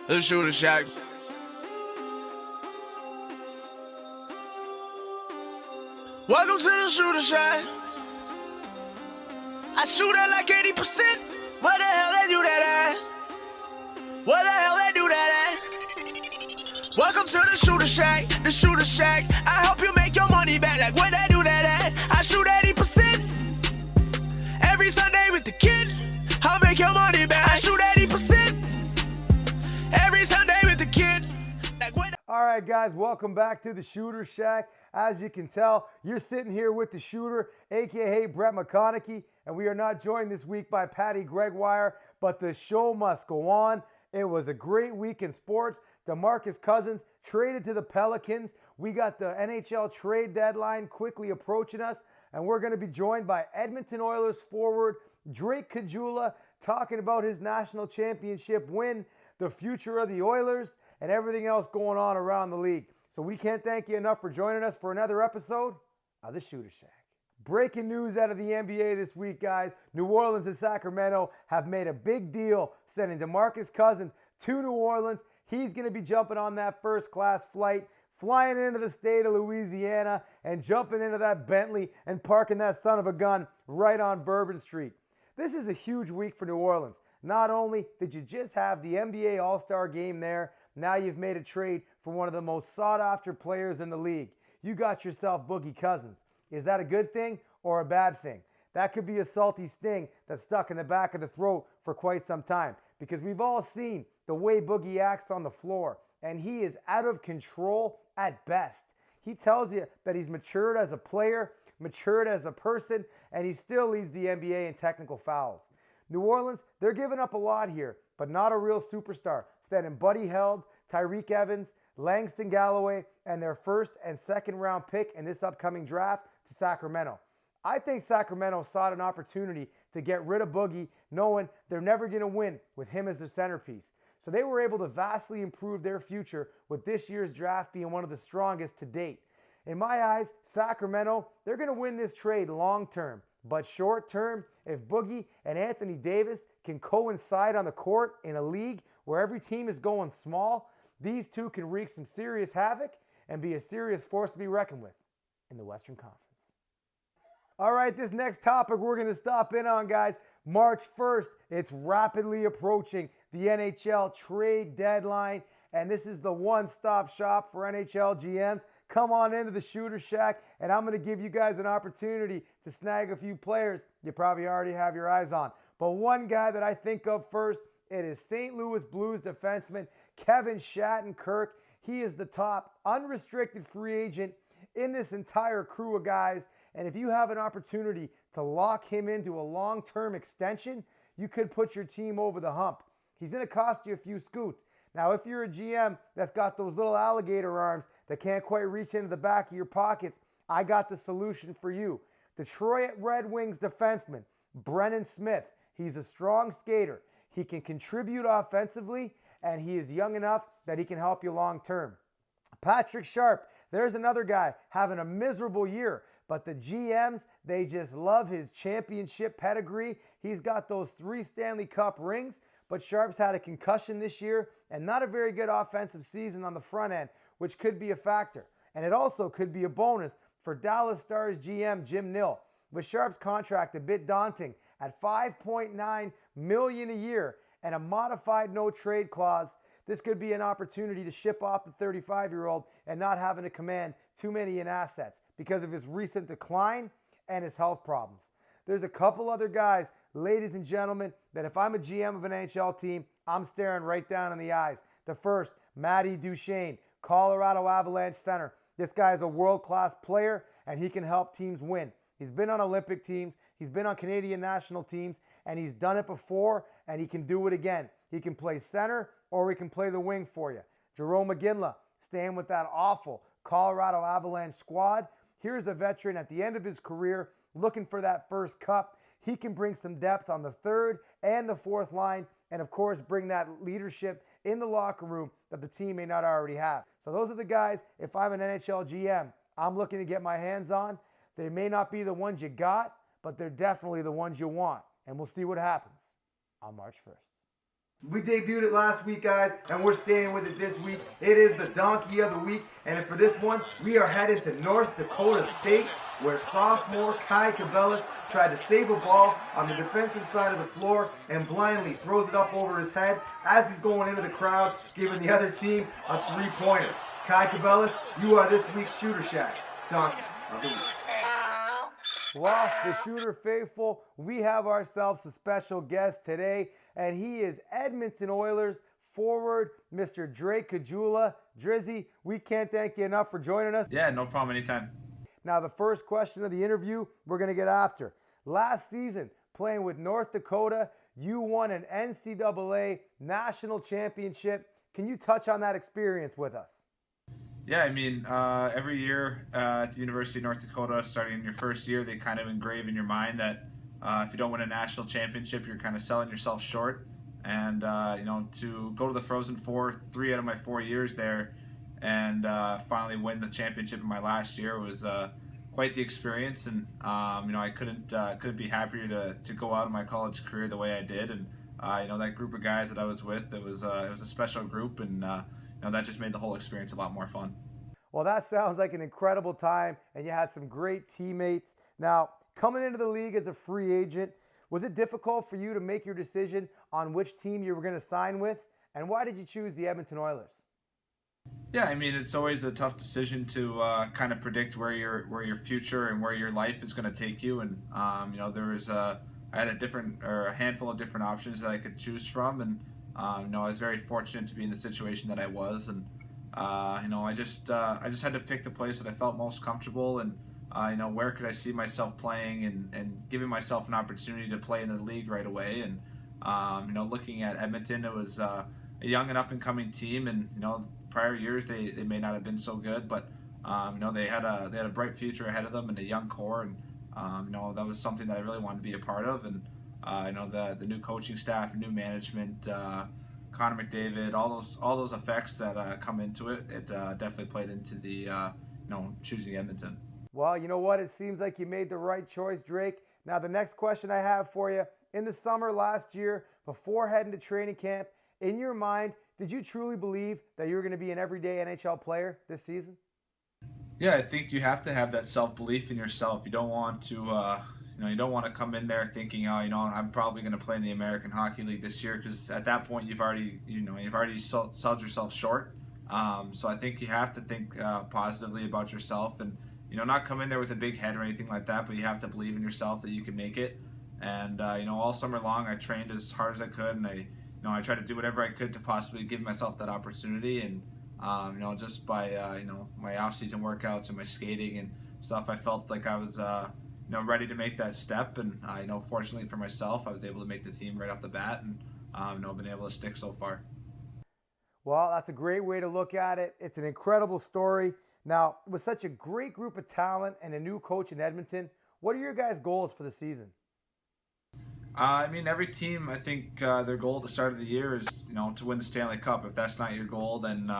The Shooter Shack. Welcome to the Shooter Shack. I shoot at like 80%. Where the hell they do that at? Where the hell they do that at? Welcome to the Shooter Shack. The Shooter Shack. I help you make your money back. Like where they do that at? I shoot 80%. Every Sunday with the kid. I'll make your money back. I shoot 80%. Every Sunday with the kid. All right, guys, welcome back to the Shooter Shack. As you can tell, you're sitting here with the Shooter, aka Brett McConaughey, and we are not joined this week by Patty Gregoire, but the show must go on. It was a great week in sports. DeMarcus Cousins traded to the Pelicans. We got the NHL trade deadline quickly approaching us, and we're going to be joined by Edmonton Oilers forward Drake Caggiula talking about his national championship win, the future of the Oilers, and everything else going on around the league. So we can't thank you enough for joining us for another episode of the Shooter Shack. Breaking news out of the NBA this week, guys. New Orleans and Sacramento have made a big deal sending DeMarcus Cousins to New Orleans. He's going to be jumping on that first-class flight, flying into the state of Louisiana, and jumping into that Bentley and parking that son of a gun right on Bourbon Street. This is a huge week for New Orleans. Not only did you just have the NBA All-Star game there, now you've made a trade for one of the most sought-after players in the league. You got yourself Boogie Cousins. Is that a good thing or a bad thing? That could be a salty sting that's stuck in the back of the throat for quite some time, because we've all seen the way Boogie acts on the floor, and he is out of control at best. He tells you that he's matured as a player, matured as a person, and he still leads the NBA in technical fouls. New Orleans, they're giving up a lot here, but not a real superstar. Sending Buddy Held, Tyreek Evans, Langston Galloway, and their first and second round pick in this upcoming draft to Sacramento. I think Sacramento sought an opportunity to get rid of Boogie, knowing they're never going to win with him as the centerpiece. So they were able to vastly improve their future with this year's draft being one of the strongest to date. In my eyes, Sacramento, they're going to win this trade long term. But short term, if Boogie and Anthony Davis can coincide on the court in a league where every team is going small, these two can wreak some serious havoc and be a serious force to be reckoned with in the Western Conference. All right, this next topic we're going to stop in on, guys. March 1st, it's rapidly approaching the NHL trade deadline, and this is the one-stop shop for NHL GMs. Come on into the Shooter Shack, and I'm going to give you guys an opportunity to snag a few players you probably already have your eyes on. But one guy that I think of first, it is St. Louis Blues defenseman Kevin Shattenkirk. He is the top unrestricted free agent in this entire crew of guys. And if you have an opportunity to lock him into a long-term extension, you could put your team over the hump. He's going to cost you a few scoots. Now, if you're a GM that's got those little alligator arms that can't quite reach into the back of your pockets, I got the solution for you. Detroit Red Wings defenseman Brennan Smith. He's a strong skater. He can contribute offensively, and he is young enough that he can help you long term. Patrick Sharp, there's another guy having a miserable year, but the GMs, they just love his championship pedigree. He's got those 3 Stanley Cup rings, but Sharp's had a concussion this year and not a very good offensive season on the front end, which could be a factor. And it also could be a bonus for Dallas Stars GM Jim Nill. With Sharp's contract a bit daunting at $5.9 million a year and a modified no-trade clause, this could be an opportunity to ship off the 35-year-old and not having to command too many in assets because of his recent decline and his health problems. There's a couple other guys, ladies and gentlemen, that if I'm a GM of an NHL team, I'm staring right down in the eyes. The first, Matty Duchene, Colorado Avalanche center. This guy is a world-class player, and he can help teams win. He's been on Olympic teams, he's been on Canadian national teams, and he's done it before, and he can do it again. He can play center, or he can play the wing for you. Jerome McGinley, staying with that awful Colorado Avalanche squad. Here's a veteran at the end of his career looking for that first cup. He can bring some depth on the third and the fourth line, and of course bring that leadership in the locker room that the team may not already have. So those are the guys, if I'm an NHL GM, I'm looking to get my hands on. They may not be the ones you got, but they're definitely the ones you want. And we'll see what happens on March 1st. We debuted it last week, guys, and we're staying with it this week. It is the Donkey of the Week, and for this one, we are headed to North Dakota State, where sophomore Kai Cabellas tried to save a ball on the defensive side of the floor and blindly throws it up over his head as he's going into the crowd, giving the other team a three-pointer. Kai Cabellas, you are this week's Shooter Shack Donkey of the Week. Well, the Shooter faithful, we have ourselves a special guest today, and he is Edmonton Oilers forward, Mr. Drake Caggiula. Drizzy, we can't thank you enough for joining us. Yeah, no problem, anytime. Now, the first question of the interview, we're going to get after. Last season, playing with North Dakota, you won an NCAA national championship. Can you touch on that experience with us? Yeah, I mean, every year at the University of North Dakota, starting in your first year, they kind of engrave in your mind that if you don't win a national championship, you're kind of selling yourself short. And, to go to the Frozen Four 3 out of my 4 years there and finally win the championship in my last year was quite the experience. And, I couldn't be happier to go out of my college career the way I did. And, that group of guys that I was with, it was a special group, and that just made the whole experience a lot more fun. Well, that sounds like an incredible time, and you had some great teammates. Now, coming into the league as a free agent, was it difficult for you to make your decision on which team you were going to sign with? And why did you choose the Edmonton Oilers? Yeah, I mean, it's always a tough decision to kind of predict where your future and where your life is going to take you. And I had a handful of different options that I could choose from, and I was very fortunate to be in the situation that I was, and I just had to pick the place that I felt most comfortable, and where could I see myself playing, and giving myself an opportunity to play in the league right away. And looking at Edmonton, it was a young and up and coming team, and prior years they may not have been so good, but they had a bright future ahead of them and a young core, and that was something that I really wanted to be a part of. And the new coaching staff, new management, Connor McDavid, all those effects that come into it, it definitely played into the choosing Edmonton. Well, you know what? It seems like you made the right choice, Drake. Now, the next question I have for you, in the summer last year, before heading to training camp, in your mind, did you truly believe that you were going to be an everyday NHL player this season? Yeah, I think you have to have that self-belief in yourself. You don't want to you don't want to come in there thinking, I'm probably going to play in the American Hockey League this year, because at that point you've already sold yourself short. So I think you have to think positively about yourself, and not come in there with a big head or anything like that, but you have to believe in yourself that you can make it. And all summer long I trained as hard as I could, and I tried to do whatever I could to possibly give myself that opportunity. And just by my off-season workouts and my skating and stuff, I felt like I was ready to make that step. And fortunately for myself, I was able to make the team right off the bat, and been able to stick so far. Well, that's a great way to look at it. It's an incredible story. Now, with such a great group of talent and a new coach in Edmonton, what are your guys' goals for the season? I mean, every team, I think their goal at the start of the year is, to win the Stanley Cup. If that's not your goal, then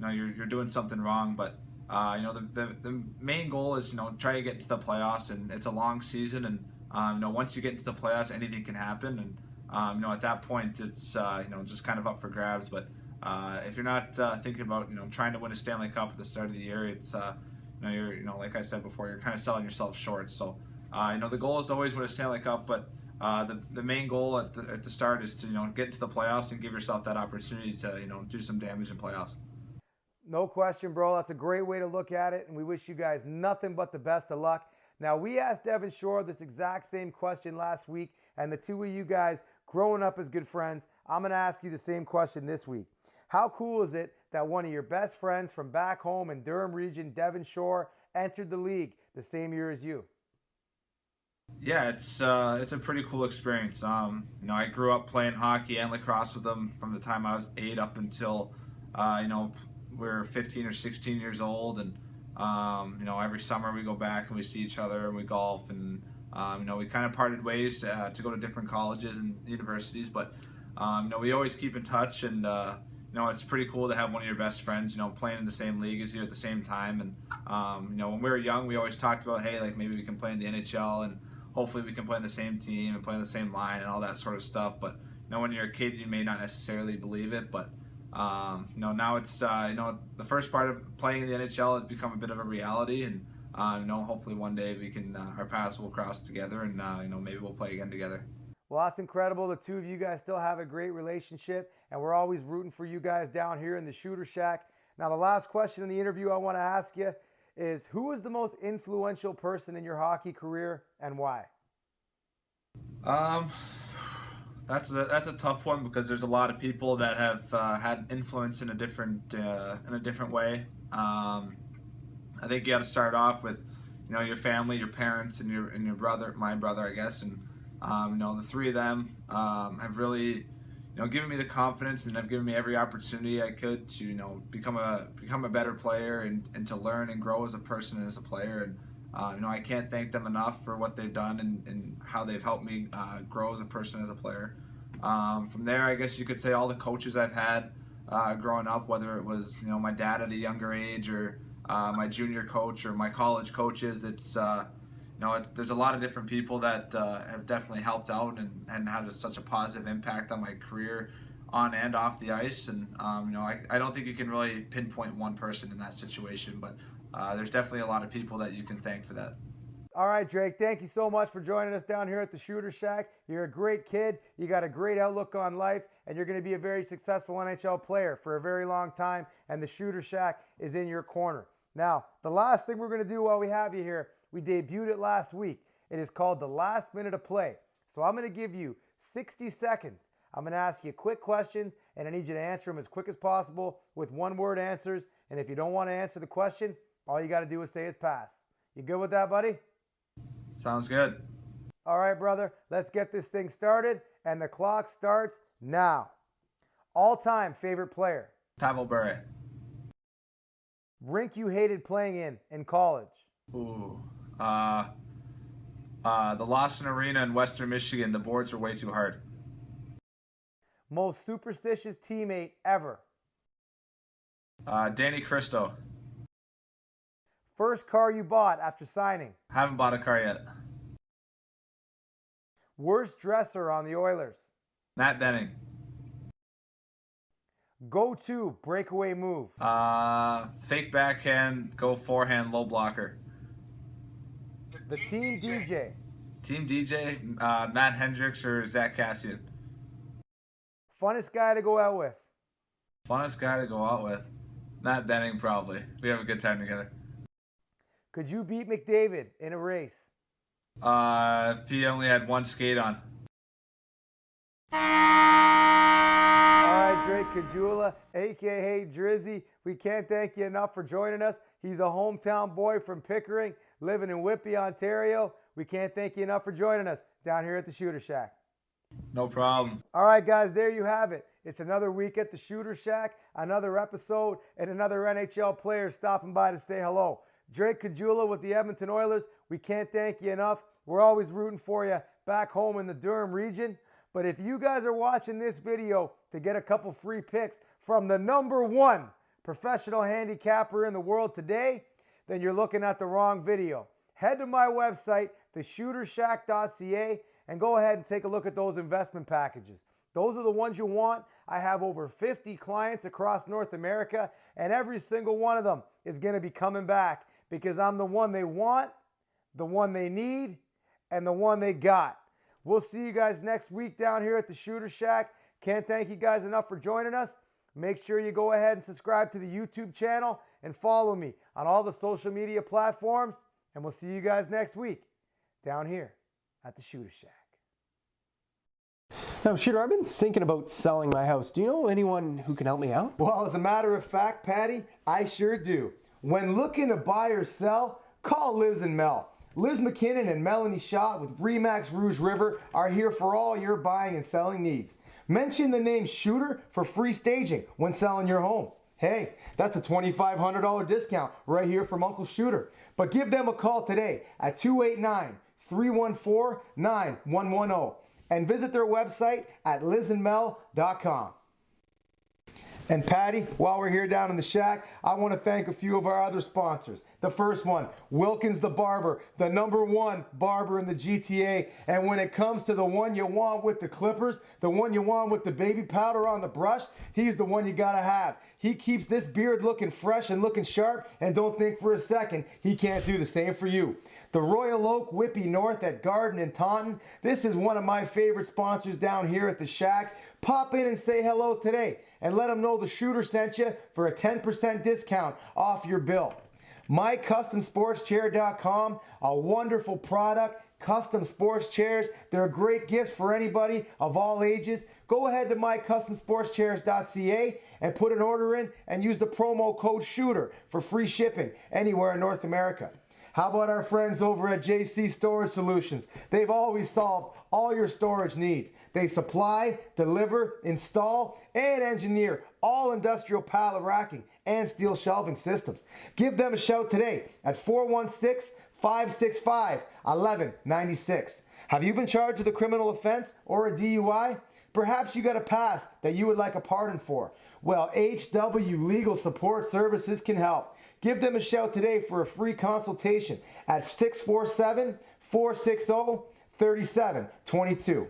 you're doing something wrong. But the main goal is try to get into the playoffs, and it's a long season. And once you get into the playoffs, anything can happen. And at that point, it's just kind of up for grabs. But if you're not thinking about trying to win a Stanley Cup at the start of the year, it's you're like I said before, you're kind of selling yourself short. So the goal is to always win a Stanley Cup, but the main goal at the start is to get into the playoffs and give yourself that opportunity to do some damage in playoffs. No question, bro. That's a great way to look at it, and we wish you guys nothing but the best of luck. Now, we asked Devin Shore this exact same question last week, and the two of you guys growing up as good friends, I'm going to ask you the same question this week. How cool is it that one of your best friends from back home in Durham region, Devin Shore, entered the league the same year as you? Yeah, it's a pretty cool experience. I grew up playing hockey and lacrosse with them from the time I was 8 up until we're 15 or 16 years old, and every summer we go back and we see each other and we golf, and we kind of parted ways to go to different colleges and universities, but we always keep in touch. And it's pretty cool to have one of your best friends playing in the same league as you at the same time. And when we were young, we always talked about, hey, like maybe we can play in the NHL, and hopefully we can play in the same team and play in the same line and all that sort of stuff. But when you're a kid, you may not necessarily believe it, but now it's the first part of playing in the NHL has become a bit of a reality, and hopefully one day we can our paths will cross together, and maybe we'll play again together. Well, that's incredible. The two of you guys still have a great relationship, and we're always rooting for you guys down here in the Shooter Shack. Now, the last question in the interview I want to ask you is, who was the most influential person in your hockey career and why? That's a tough one because there's a lot of people that have had influence in a different way. I think you got to start off with your family, your parents, and your brother, my brother, I guess, and the three of them have really given me the confidence and have given me every opportunity I could to become a better player and to learn and grow as a person and as a player. And I can't thank them enough for what they've done and how they've helped me grow as a person, as a player. From there, I guess you could say all the coaches I've had growing up, whether it was my dad at a younger age or my junior coach or my college coaches. It's there's a lot of different people that have definitely helped out and had such a positive impact on my career on and off the ice. And I don't think you can really pinpoint one person in that situation, but there's definitely a lot of people that you can thank for that. All right, Drake, thank you so much for joining us down here at the Shooter Shack. You're a great kid. You got a great outlook on life, and you're going to be a very successful NHL player for a very long time, and the Shooter Shack is in your corner. Now, the last thing we're going to do while we have you here, we debuted it last week. It is called the last minute of play. So I'm going to give you 60 seconds. I'm going to ask you quick questions, and I need you to answer them as quick as possible with one-word answers. And if you don't want to answer the question, all you got to do is say is pass. You good with that, buddy? Sounds good. All right, brother. Let's get this thing started, and the clock starts now. All-time favorite player? Pavel Bure. Rink you hated playing in college? Ooh. The Lawson Arena in Western Michigan. The boards were way too hard. Most superstitious teammate ever? Danny Cristo. First car you bought after signing? Haven't bought a car yet. Worst dresser on the Oilers? Matt Benning. Go-to breakaway move? Fake backhand, go forehand, low blocker. The team DJ? Team DJ, Matt Hendricks or Zach Cassian. Funnest guy to go out with? Funnest guy to go out with? Matt Benning, probably. We have a good time together. Could you beat McDavid in a race? If he only had one skate on. All right, Drake Caggiula, a.k.a. Drizzy, we can't thank you enough for joining us. He's a hometown boy from Pickering, living in Whitby, Ontario. We can't thank you enough for joining us down here at the Shooter Shack. No problem. All right, guys, there you have it. It's another week at the Shooter Shack, another episode, and another NHL player stopping by to say hello. Drake Caggiula with the Edmonton Oilers, we can't thank you enough. We're always rooting for you back home in the Durham region. But if you guys are watching this video to get a couple free picks from the #1 professional handicapper in the world today, then you're looking at the wrong video. Head to my website, theshootershack.ca, and go ahead and take a look at those investment packages. Those are the ones you want. I have over 50 clients across North America, and every single one of them is going to be coming back because I'm the one they want, the one they need, and the one they got. We'll see you guys next week down here at the Shooter Shack. Can't thank you guys enough for joining us. Make sure you go ahead and subscribe to the YouTube channel and follow me on all the social media platforms. And we'll see you guys next week down here at the Shooter Shack. Now, Shooter, I've been thinking about selling my house. Do you know anyone who can help me out? Well, as a matter of fact, Patty, I sure do. When looking to buy or sell, call Liz and Mel. Liz McKinnon and Melanie Shaw with Remax Rouge River are here for all your buying and selling needs. Mention the name Shooter for free staging when selling your home. Hey, that's a $2,500 discount right here from Uncle Shooter. But give them a call today at 289-314-9110 and visit their website at lizandmel.com. And Patty, while we're here down in the shack, I want to thank a few of our other sponsors. The first one, Wilkins the Barber, the #1 barber in the GTA. And when it comes to the one you want with the clippers, the one you want with the baby powder on the brush, he's the one you gotta have. He keeps this beard looking fresh and looking sharp, and don't think for a second he can't do the same for you. The Royal Oak Whippy North at Garden in Taunton. This is one of my favorite sponsors down here at the shack. Pop in and say hello today and let them know the shooter sent you for a 10% discount off your bill. MyCustomSportsChair.com, a wonderful product. Custom sports chairs, they're great gifts for anybody of all ages. Go ahead to mycustomsportschairs.ca and put an order in and use the promo code SHOOTER for free shipping anywhere in North America. How about our friends over at JC Storage Solutions? They've always solved all your storage needs. They supply, deliver, install, and engineer all industrial pallet racking and steel shelving systems. Give them a shout today at 416-565-1196. Have you been charged with a criminal offense or a DUI? Perhaps you got a past that you would like a pardon for. Well, HW Legal Support Services can help. Give them a shout today for a free consultation at 647-460-3722.